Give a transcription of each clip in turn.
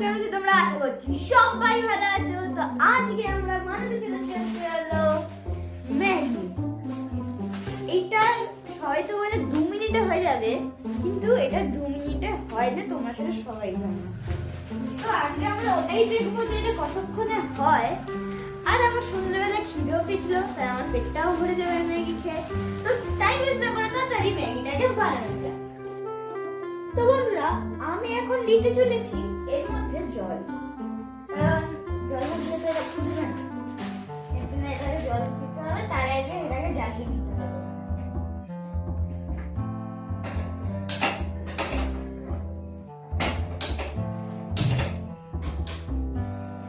কেমন আছো তোমরা? আশা করছি সবাই ভালো আছো। তো আজকে আমরা বানাতে চলেছি হলো ম্যাগি। এটা হয়তো বলে 2 মিনিটে হয়ে যাবে, কিন্তু এটা 2 মিনিটে হয় না, তোমরা সেটা সবাই জানো। তো আজকে আমরা ওটাই দেখবো যে এটা কতক্ষণে হয়। আর আমার সন্ধ্যাবেলা খিদেও পেয়েছিল, তাই আমার পেটটাও ভরে যাবে ম্যাগি খেয়ে। তো টাইম ওয়েস্ট না করে তাড়াতাড়ি ম্যাগিটাকে বানানো যাক। তো বন্ধুরা, আমি এখন দিতে চলেছি এর মধ্যে জল। জল মধ্যে তো এটা ফুটবে না, এর জন্য এটাকে জল দিতে হবে। তার আগে এটাকে জ্বালিয়ে দিতে হবে।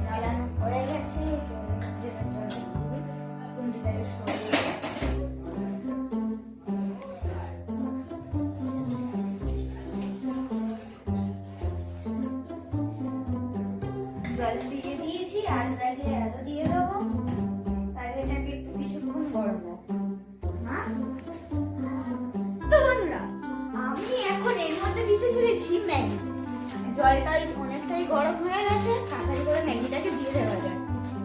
জ্বালানো হয়ে গেছে, খুন্তিটাকে সরিয়ে জল দিয়ে দিয়েছি। আর লাগে আরো দিয়ে দেবো, তাহলে এটাকে একটু কিছুক্ষণ গরম হোক। তো বন্ধুরা, আমি এখন এর মধ্যে দিতে চলেছি ম্যাগি। জলটা অনেকটাই গরম হয়ে গেছে, তাড়াতাড়ি করে ম্যাগিটাকে দিয়ে দেওয়া যায়।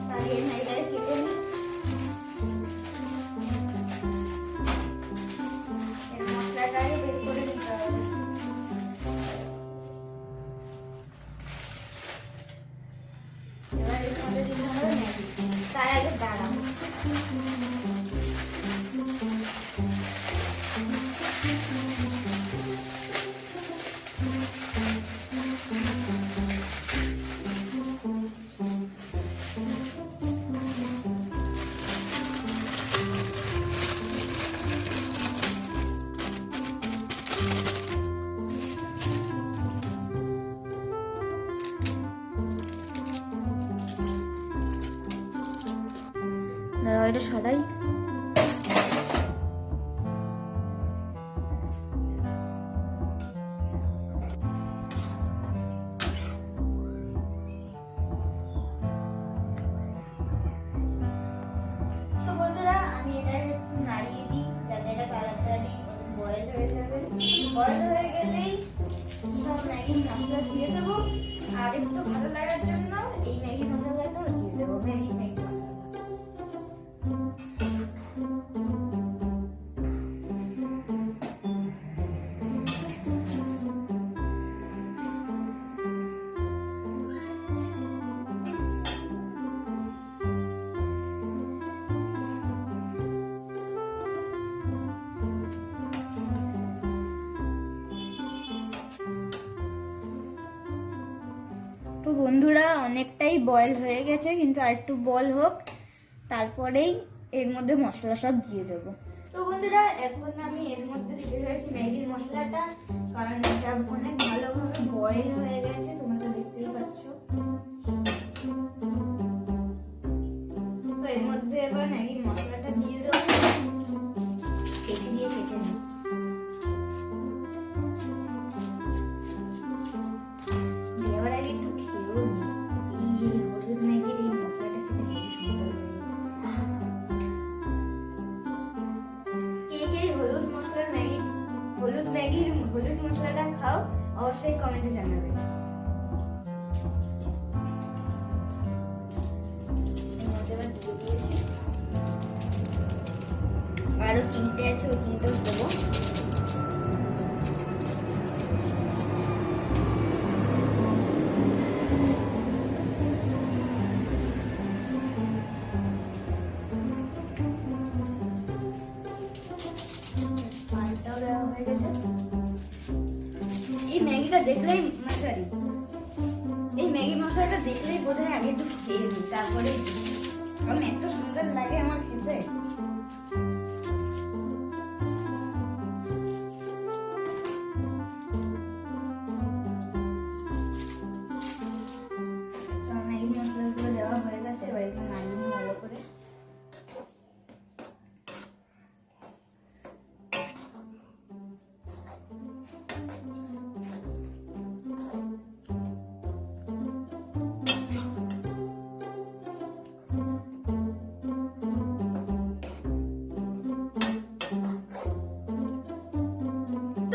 তাহলে এই ম্যাগিটাকে কেটে নিই। এর মশলাটাকে বের করে নিতে হবে। এবার এর মধ্যে দিতে হবে ম্যাগি। তার আগে দাঁড়াবো। এটা সরাই। তো বন্ধুরা, আমি এটা একটু নাড়িয়ে দিই যাতে এটা তাড়াতাড়ি বয়েল হয়ে যাবে। বয়েল হয়ে গেলেই সব ম্যাগি মশলা দিয়ে দেবো। আর একটু ভালো লাগার জন্য এই ম্যাগি মশলাটাও দিয়ে দেবো। ম্যাগি মশলা তো বন্ধুরা, অনেকটাই বয়েল হয়ে গেছে, কিন্তু আর একটু বয়েল হোক, তারপরেই এর মধ্যে মশলা সব দিয়ে দেবো। তো বন্ধুরা, এখন আমি এর মধ্যে দিতে চাইছি ম্যাগির মশলাটা, কারণ এটা অনেক ভালোভাবে বয়েল হয়ে গেছে, তোমরা তো দেখতেই পাচ্ছ। তো এর মধ্যে এবার ম্যাগির মশলাটা দিয়ে দেবো। কেটে নিই। হলুদ মশলাটা খাও, অবশ্যই কমেন্টে জানাবে। আরো 3টে আছে, ওই 3টেও দেবো। এই ম্যাগিটা দেখলেই এই ম্যাগি মশলাটা দেখলেই বোধহয় আগে একটু খেয়ে দিই, তারপরে কারণ এত সুন্দর লাগে আমার খেতে। ম্যাগি মশলাগুলো দেওয়া হয়ে গেছে, এবার একটু নাড়িয়ে ভালো করে।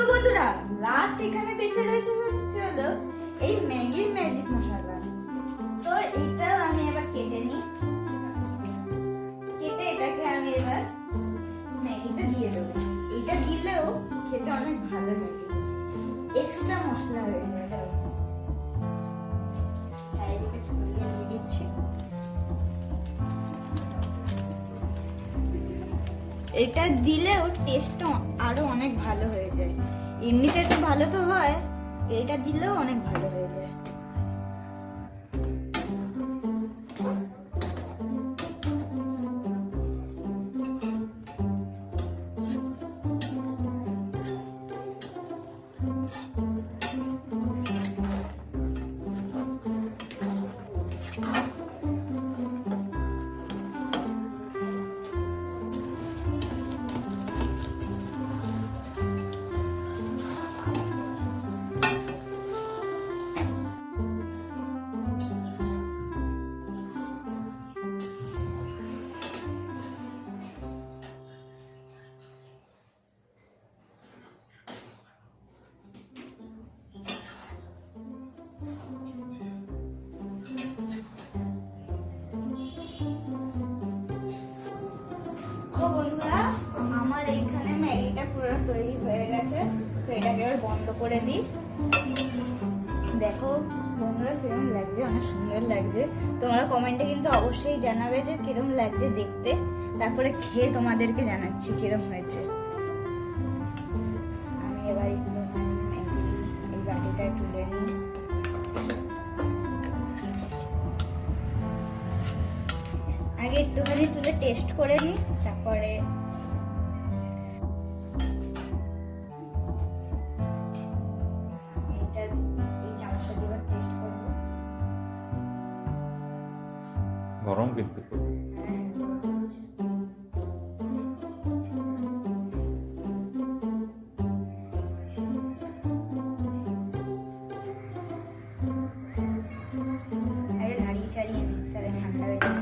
বন্ধুরা, লাস্ট এখানে বেঁচে রয়েছে হলো এই ম্যাগির ম্যাজিক মশলা। তো এটা আমি এবার কেটে নিই, কেটে এটাকে আমি এবার ম্যাগিতে দিয়ে দেবো। এটা দিলেও খেতে অনেক ভালো লাগে, এক্সট্রা মশলা হয়ে যায়। চারিদিকে ছড়িয়ে দিয়ে দিচ্ছি। এটা দিলেও টেস্টটা আরো অনেক ভালো হয়ে যায়। এমনিতে তো ভালো তো হয়, এটা দিলেও অনেক ভালো হয়ে যায়। তো বন্ধুরা, আমার এইখানে ম্যাগিটা পুরো তৈরি হয়ে গেছে। তো এটাকে এবার বন্ধ করে দিই। দেখো বন্ধুরা কিরকম লাগছে, অনেক সুন্দর লাগছে। তোমরা কমেন্টে কিন্তু অবশ্যই জানাবে যে কিরকম লাগছে দেখতে, তারপরে খেয়ে তোমাদেরকে জানাচ্ছি কিরকম হয়েছে। আমি এবার এই বাটিটা তুলে নিই। আগে একটুখানি তুলে টেস্ট করে নিই, তারপরে এই চামচটা দিয়ে টেস্ট করবো। গরম কিন্তু নাড়িয়ে ছাড়িয়ে নিই, তাহলে ঠান্ডা হয়ে যাবে।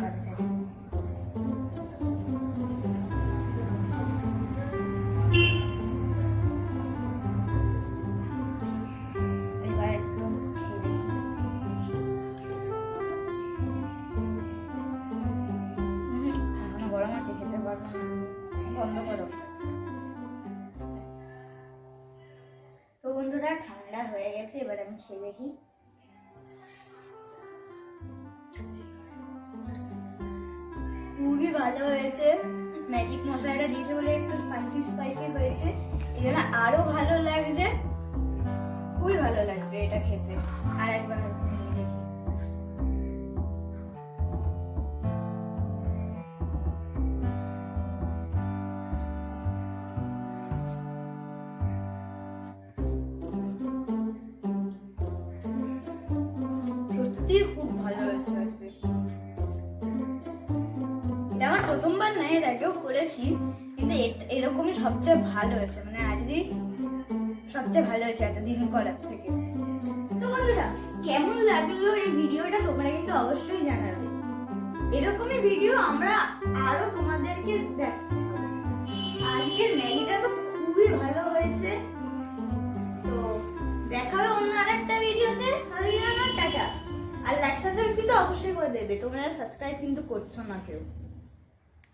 গরম আছে, খেতে পারবো না, বন্ধ করো। তো বন্ধুরা ঠান্ডা হয়ে গেছে, এবার আমি খেয়ে দেখি। খুবই ভালো হয়েছে। ম্যাজিক মশলাটা দিয়েছে বলে একটু স্পাইসি স্পাইসি হয়েছে, এই জন্য আরো ভালো লাগছে। খুবই ভালো লাগছে এটা খেতে। আর একবার খেয়ে দেখি। সত্যি খুব ভালো হয়েছে আজকে। এটা আমার প্রথমবার না, এর আগেও করেছি, কিন্তু এরকমই সবচেয়ে ভালো হয়েছে। মানে আজকে সবচেয়ে ভালো হয়েছে এতদিন করার থেকে। তো বন্ধুরা কেমন লাগলো এই ভিডিওটা তোমরা কিন্তু অবশ্যই জানাবে। এরকমই ভিডিও আমরা আরো তোমাদেরকে দেখাবো। আজকের ম্যাগিটা তো খুবই ভালো হয়েছে। তো দেখা হবে অন্য আরেকটা ভিডিওতে। টাটা। আর লাইক সাবস্ক্রাইব কিন্তু অবশ্যই করে দেবে, তোমরা সাবস্ক্রাইব কিন্তু করছো না কেউ।